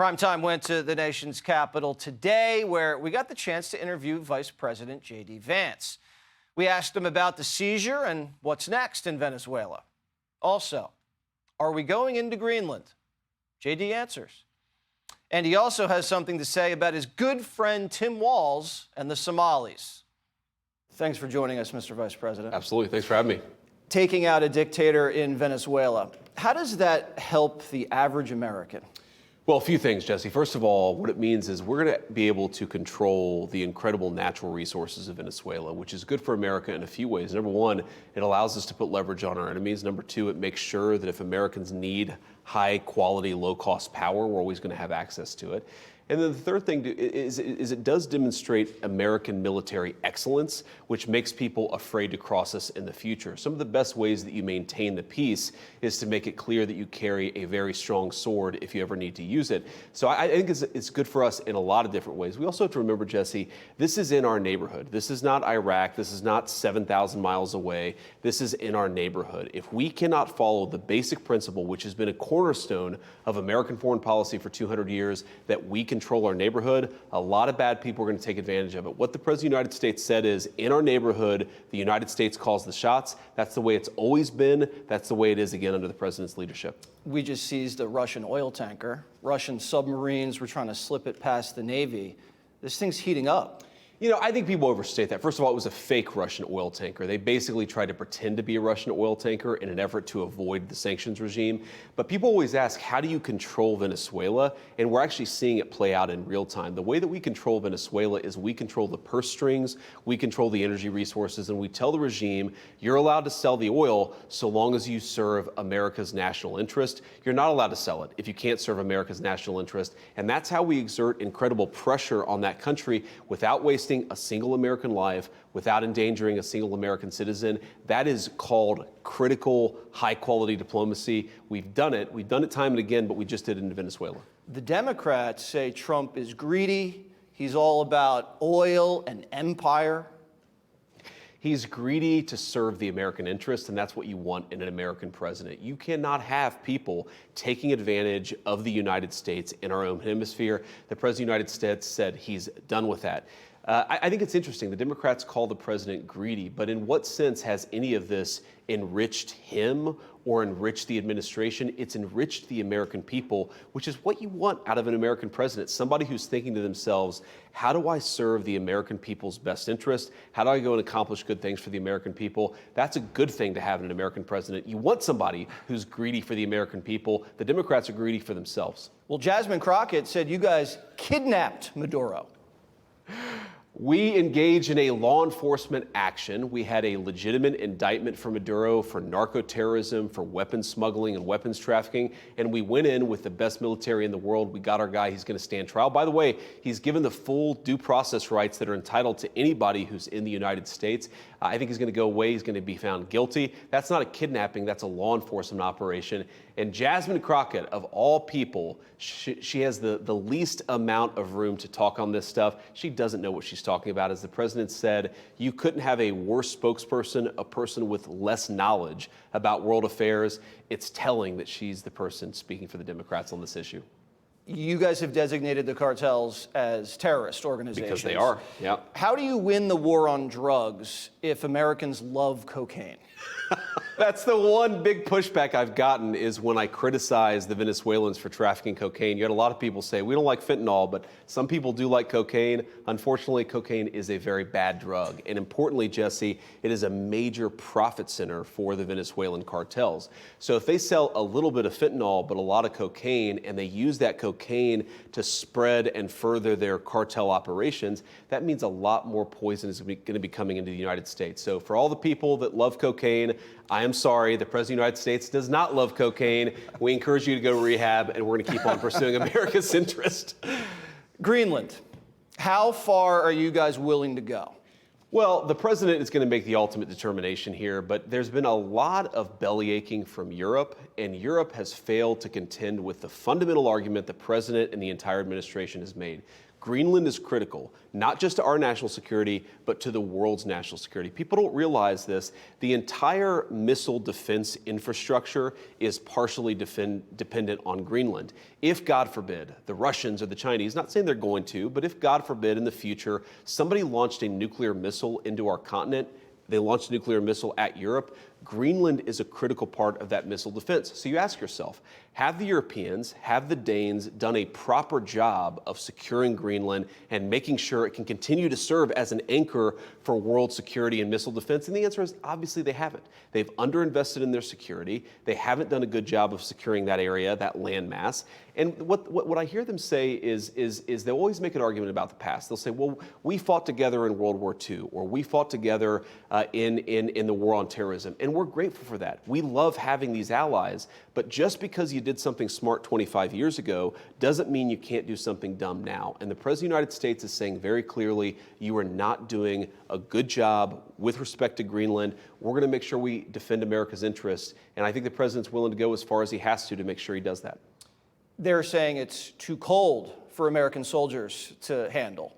Primetime went to the nation's capital today, where we got the chance to interview Vice President J.D. Vance. We asked him about the seizure and what's next in Venezuela. Also, are we going into Greenland? J.D. answers. And he also has something to say about his good friend Tim Walz and the Somalis. Thanks for joining us, Mr. Vice President. Absolutely. Thanks for having me. Taking out a dictator in Venezuela, how does that help the average American? Well, a few things, Jesse. First of all, what it means is we're going to be able to control the incredible natural resources of Venezuela, which is good for America in a few ways. Number one, it allows us to put leverage on our enemies. Number two, it makes sure that if Americans need high quality, low cost power, we're always going to have access to it. And then the third thing is it does demonstrate American military excellence, which makes people afraid to cross us in the future. Some of the best ways that you maintain the peace is to make it clear that you carry a very strong sword if you ever need to use it. So I think it's good for us in a lot of different ways. We also have to remember, Jesse, this is in our neighborhood. This is not Iraq. This is not 7,000 miles away. This is in our neighborhood. If we cannot follow the basic principle, which has been a cornerstone of American foreign policy for 200 years, that we control our neighborhood, a lot of bad people are going to take advantage of it. What the President of the United States said is, in our neighborhood, the United States calls the shots. That's the way it's always been. That's the way it is again under the President's leadership. We just seized a Russian oil tanker. Russian submarines were trying to slip it past the Navy. This thing's heating up. You know, I think people overstate that. First of all, it was a fake Russian oil tanker. They basically tried to pretend to be a Russian oil tanker in an effort to avoid the sanctions regime. But people always ask, how do you control Venezuela? And we're actually seeing it play out in real time. The way that we control Venezuela is we control the purse strings, we control the energy resources, and we tell the regime, you're allowed to sell the oil so long as you serve America's national interest. You're not allowed to sell it if you can't serve America's national interest. And that's how we exert incredible pressure on that country without wasting a single American life, without endangering a single American citizen. That is called critical, high-quality diplomacy. We've done it time and again, but we just did it in Venezuela. The Democrats say Trump is greedy. He's all about oil and empire. He's greedy to serve the American interest, and that's what you want in an American president. You cannot have people taking advantage of the United States in our own hemisphere. The President of the United States said he's done with that. I think it's interesting. The Democrats call the president greedy, but in what sense has any of this enriched him or enriched the administration? It's enriched the American people, which is what you want out of an American president. Somebody who's thinking to themselves, how do I serve the American people's best interest? How do I go and accomplish good things for the American people? That's a good thing to have in an American president. You want somebody who's greedy for the American people. The Democrats are greedy for themselves. Well, Jasmine Crockett said you guys kidnapped Maduro. We engaged in a law enforcement action. We had a legitimate indictment for Maduro for narco-terrorism, for weapons smuggling and weapons trafficking, and we went in with the best military in the world. We got our guy. He's going to stand trial. By the way, he's given the full due process rights that are entitled to anybody who's in the United States. I think he's going to go away. He's going to be found guilty. That's not a kidnapping. That's a law enforcement operation. And Jasmine Crockett, of all people, she has the least amount of room to talk on this stuff. She doesn't know what she's talking about. As the president said, you couldn't have a worse spokesperson, a person with less knowledge about world affairs. It's telling that she's the person speaking for the Democrats on this issue. You guys have designated the cartels as terrorist organizations. Because they are, yeah. How do you win the war on drugs if Americans love cocaine? That's the one big pushback I've gotten is when I criticize the Venezuelans for trafficking cocaine. You had a lot of people say, we don't like fentanyl, but some people do like cocaine. Unfortunately, cocaine is a very bad drug. And importantly, Jesse, it is a major profit center for the Venezuelan cartels. So if they sell a little bit of fentanyl, but a lot of cocaine, and they use that cocaine to spread and further their cartel operations, that means a lot more poison is going to be coming into the United States. So for all the people that love cocaine, I am sorry, the President of the United States does not love cocaine. We encourage you to go to rehab, and we're going to keep on pursuing America's interest. Greenland, how far are you guys willing to go? Well, the president is going to make the ultimate determination here, but there's been a lot of bellyaching from Europe, and Europe has failed to contend with the fundamental argument the president and the entire administration has made. Greenland is critical, not just to our national security, but to the world's national security. People don't realize this. The entire missile defense infrastructure is partially dependent on Greenland. If, God forbid, the Russians or the Chinese, not saying they're going to, but if, God forbid, in the future, somebody launched a nuclear missile into our continent, they launched a nuclear missile at Europe, Greenland is a critical part of that missile defense. So you ask yourself, have the Europeans, have the Danes done a proper job of securing Greenland and making sure it can continue to serve as an anchor for world security and missile defense? And the answer is obviously they haven't. They've underinvested in their security. They haven't done a good job of securing that area, that landmass. And what I hear them say is they'll always make an argument about the past. They'll say, well, we fought together in World War II, or we fought together in the war on terrorism. And we're grateful for that. We love having these allies, but just because you did something smart 25 years ago doesn't mean you can't do something dumb now. And the President of the United States is saying very clearly, you are not doing a good job with respect to Greenland. We're going to make sure we defend America's interests. And I think the President's willing to go as far as he has to make sure he does that. They're saying it's too cold for American soldiers to handle.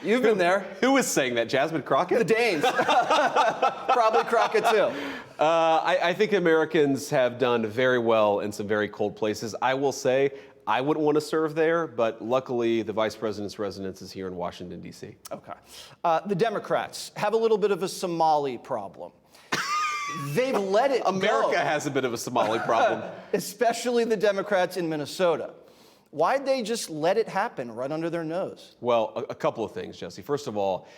You've been there. Who is saying that? Jasmine, Crockett? The Danes. Probably Crockett, too. I think Americans have done very well in some very cold places. I will say I wouldn't want to serve there, but luckily the Vice President's residence is here in Washington, D.C. Okay. The Democrats have a little bit of a Somali problem. They've let it America go. has a bit of a Somali problem. Especially the Democrats in Minnesota. Why'd they just let it happen right under their nose? Well, a couple of things, Jesse. First of all,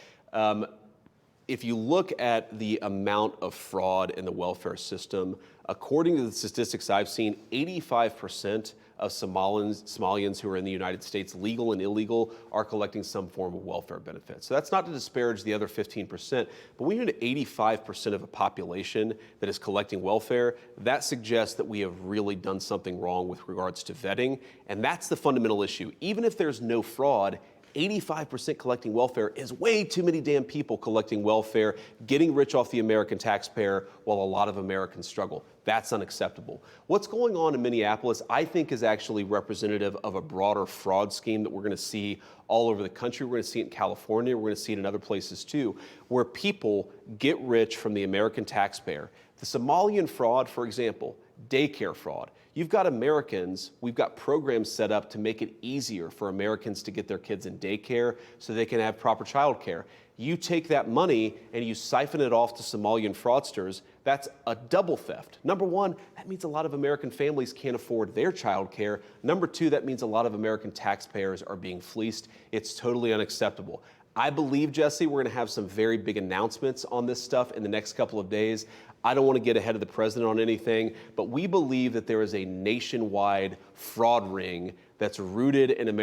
if you look at the amount of fraud in the welfare system, according to the statistics I've seen, 85% of Somalians who are in the United States, legal and illegal, are collecting some form of welfare benefit. So that's not to disparage the other 15%, but when you're at 85% of a population that is collecting welfare, that suggests that we have really done something wrong with regards to vetting, and that's the fundamental issue. Even if there's no fraud, 85% collecting welfare is way too many damn people collecting welfare, getting rich off the American taxpayer while a lot of Americans struggle. That's unacceptable. What's going on in Minneapolis, I think, is actually representative of a broader fraud scheme that we're going to see all over the country. We're going to see it in California. We're going to see it in other places too, where people get rich from the American taxpayer. The Somalian fraud, for example, daycare fraud. You've got Americans, we've got programs set up to make it easier for Americans to get their kids in daycare so they can have proper child care. You take that money and you siphon it off to Somalian fraudsters, that's a double theft. Number one, that means a lot of American families can't afford their child care. Number two, that means a lot of American taxpayers are being fleeced. It's totally unacceptable. I believe, Jesse, we're going to have some very big announcements on this stuff in the next couple of days. I don't want to get ahead of the president on anything, but we believe that there is a nationwide fraud ring that's rooted in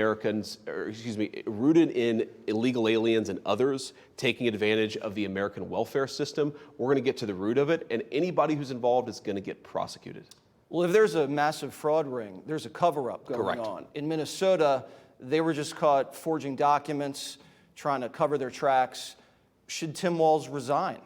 rooted in illegal aliens and others taking advantage of the American welfare system. We're going to get to the root of it, and anybody who's involved is going to get prosecuted. Well, if there's a massive fraud ring, there's a cover-up going on. In Minnesota, they were just caught forging documents, trying to cover their tracks. Should Tim Walz resign?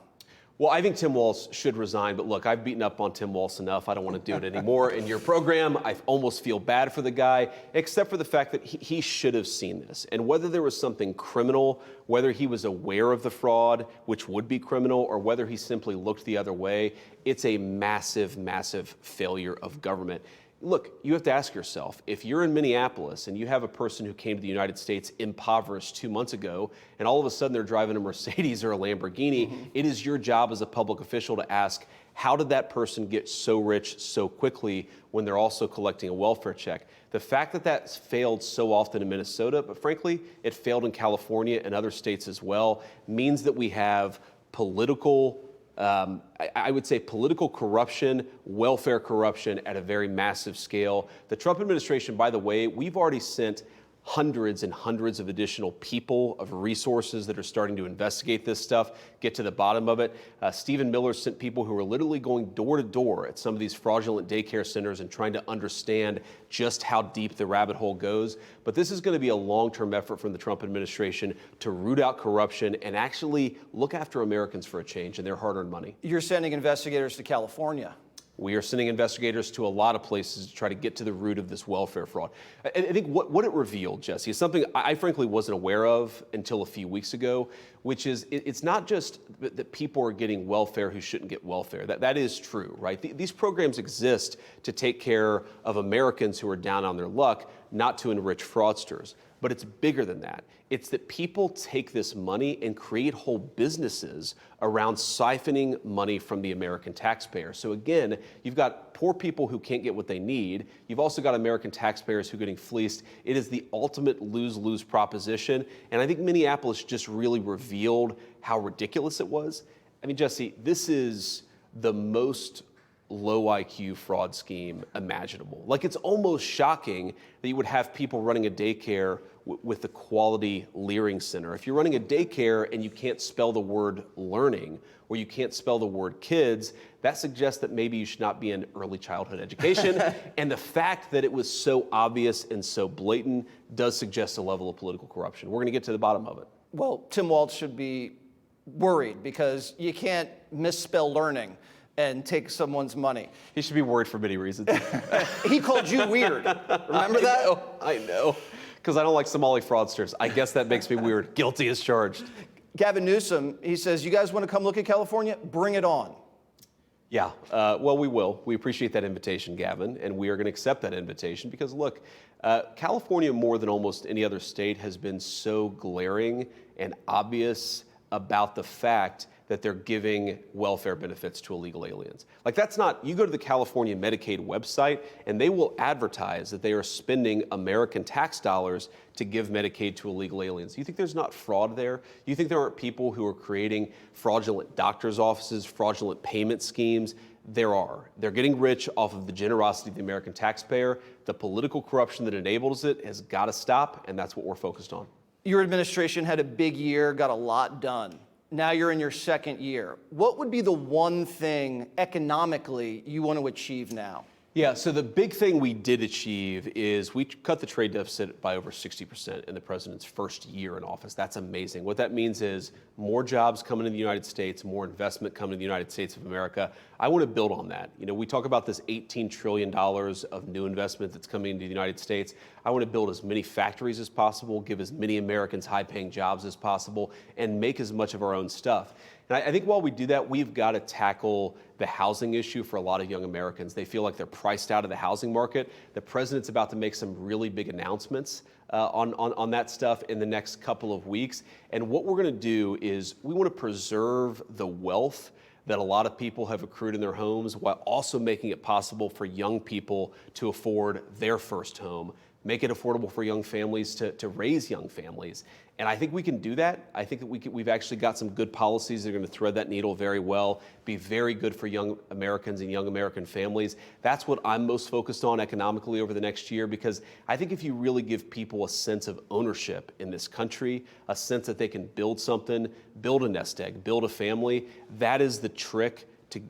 Well, I think Tim Walz should resign, but look, I've beaten up on Tim Walz enough. I don't want to do it anymore in your program. I almost feel bad for the guy, except for the fact that he should have seen this. And whether there was something criminal, whether he was aware of the fraud, which would be criminal, or whether he simply looked the other way, it's a massive, massive failure of government. Look, you have to ask yourself, if you're in Minneapolis and you have a person who came to the United States impoverished 2 months ago, and all of a sudden they're driving a Mercedes or a Lamborghini, it is your job as a public official to ask, how did that person get so rich so quickly when they're also collecting a welfare check? The fact that that's failed so often in Minnesota, but frankly, it failed in California and other states as well, means that we have political I would say political corruption, welfare corruption at a very massive scale. The Trump administration, by the way, we've already sent hundreds and hundreds of additional people, of resources that are starting to investigate this stuff, get to the bottom of it. Stephen Miller sent people who are literally going door to door at some of these fraudulent daycare centers and trying to understand just how deep the rabbit hole goes. But this is going to be a long-term effort from the Trump administration to root out corruption and actually look after Americans for a change and their hard-earned money. You're sending investigators to California. We are sending investigators to a lot of places to try to get to the root of this welfare fraud. I think what it revealed, Jesse, is something I frankly wasn't aware of until a few weeks ago, which is it's not just that people are getting welfare who shouldn't get welfare. That is true, right? These programs exist to take care of Americans who are down on their luck, not to enrich fraudsters. But it's bigger than that. It's that people take this money and create whole businesses around siphoning money from the American taxpayer. So again, you've got poor people who can't get what they need. You've also got American taxpayers who are getting fleeced. It is the ultimate lose-lose proposition. And I think Minneapolis just really revealed how ridiculous it was. I mean, Jesse, this is the most low IQ fraud scheme imaginable. Like, it's almost shocking that you would have people running a daycare with the quality Leering Center. If you're running a daycare and you can't spell the word learning or you can't spell the word kids, that suggests that maybe you should not be in early childhood education. And the fact that it was so obvious and so blatant does suggest a level of political corruption. We're going to get to the bottom of it. Well, Tim Walz should be worried because you can't misspell learning and take someone's money. He should be worried for many reasons. He called you weird. Remember that? I know. Because I don't like Somali fraudsters. I guess that makes me weird. Guilty as charged. Gavin Newsom, he says, you guys want to come look at California? Bring it on. Yeah, well, we will. We appreciate that invitation, Gavin, and we are going to accept that invitation because, look, California, more than almost any other state, has been so glaring and obvious about the fact that they're giving welfare benefits to illegal aliens. Like, that's not, you go to the California Medicaid website and they will advertise that they are spending American tax dollars to give Medicaid to illegal aliens. You think there's not fraud there? You think there aren't people who are creating fraudulent doctor's offices, fraudulent payment schemes? There are. They're getting rich off of the generosity of the American taxpayer. The political corruption that enables it has got to stop, and that's what we're focused on. Your administration had a big year, got a lot done. Now you're in your second year. What would be the one thing economically you want to achieve now? Yeah, so the big thing we did achieve is we cut the trade deficit by over 60% in the president's first year in office. That's amazing. What that means is more jobs coming to the United States, more investment coming to the United States of America. I want to build on that. You know, we talk about this $18 trillion of new investment that's coming into the United States. I want to build as many factories as possible, give as many Americans high-paying jobs as possible, and make as much of our own stuff. And I think while we do that, we've got to tackle the housing issue for a lot of young Americans. They feel like they're priced out of the housing market. The president's about to make some really big announcements on that stuff in the next couple of weeks. And what we're going to do is we want to preserve the wealth that a lot of people have accrued in their homes while also making it possible for young people to afford their first home, make it affordable for young families to raise young families. And I think we can do that. I think that we've actually got some good policies that are going to thread that needle very well, be very good for young Americans and young American families. That's what I'm most focused on economically over the next year, because I think if you really give people a sense of ownership in this country, a sense that they can build something, build a nest egg, build a family, that is the trick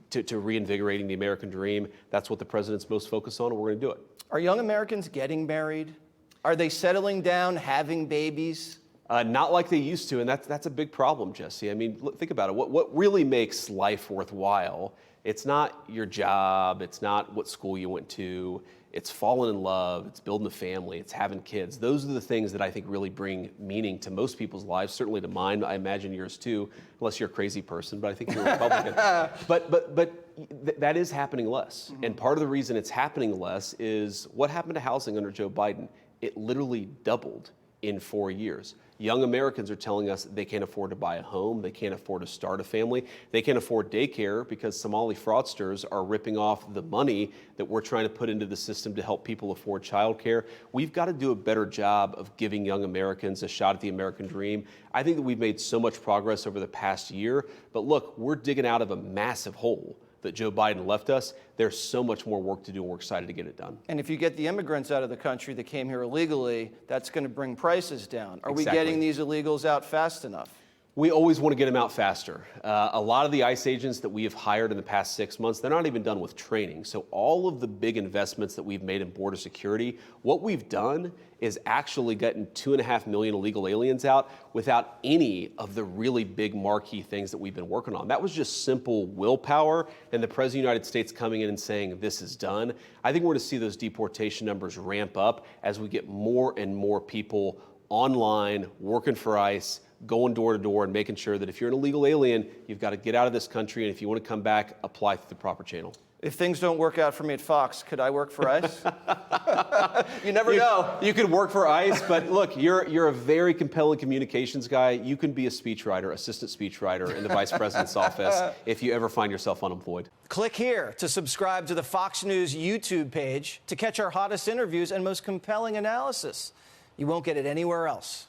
to reinvigorating the American dream. That's what the president's most focused on, and we're going to do it. Are young Americans getting married? Are they settling down, having babies? Not like they used to, and that's a big problem, Jesse. I mean, think about it. What really makes life worthwhile? It's not your job. It's not what school you went to. It's falling in love. It's building a family. It's having kids. Those are the things that I think really bring meaning to most people's lives, certainly to mine. I imagine yours too, unless you're a crazy person, but I think you're a Republican. But that is happening less. Mm-hmm. And part of the reason it's happening less is what happened to housing under Joe Biden. It literally doubled in 4 years. Young Americans are telling us they can't afford to buy a home, they can't afford to start a family, they can't afford daycare because Somali fraudsters are ripping off the money that we're trying to put into the system to help people afford childcare. We've got to do a better job of giving young Americans a shot at the American dream. I think that we've made so much progress over the past year, but look, we're digging out of a massive hole that Joe Biden left us. There's so much more work to do, and we're excited to get it done. And if you get the immigrants out of the country that came here illegally, that's going to bring prices down. Are we getting these illegals out fast enough? We always want to get them out faster. A lot of the ICE agents that we have hired in the past 6 months, they're not even done with training. So all of the big investments that we've made in border security, what we've done is actually gotten 2.5 million illegal aliens out without any of the really big marquee things that we've been working on. That was just simple willpower and the President of the United States coming in and saying, this is done. I think we're going to see those deportation numbers ramp up as we get more and more people online, working for ICE, going door to door and making sure that if you're an illegal alien, you've got to get out of this country. And if you want to come back, apply through the proper channel. If things don't work out for me at Fox, could I work for ICE? You never know. You could work for ICE, but look, you're a very compelling communications guy. You can be a speechwriter, assistant speechwriter in the vice president's office if you ever find yourself unemployed. Click here to subscribe to the Fox News YouTube page to catch our hottest interviews and most compelling analysis. You won't get it anywhere else.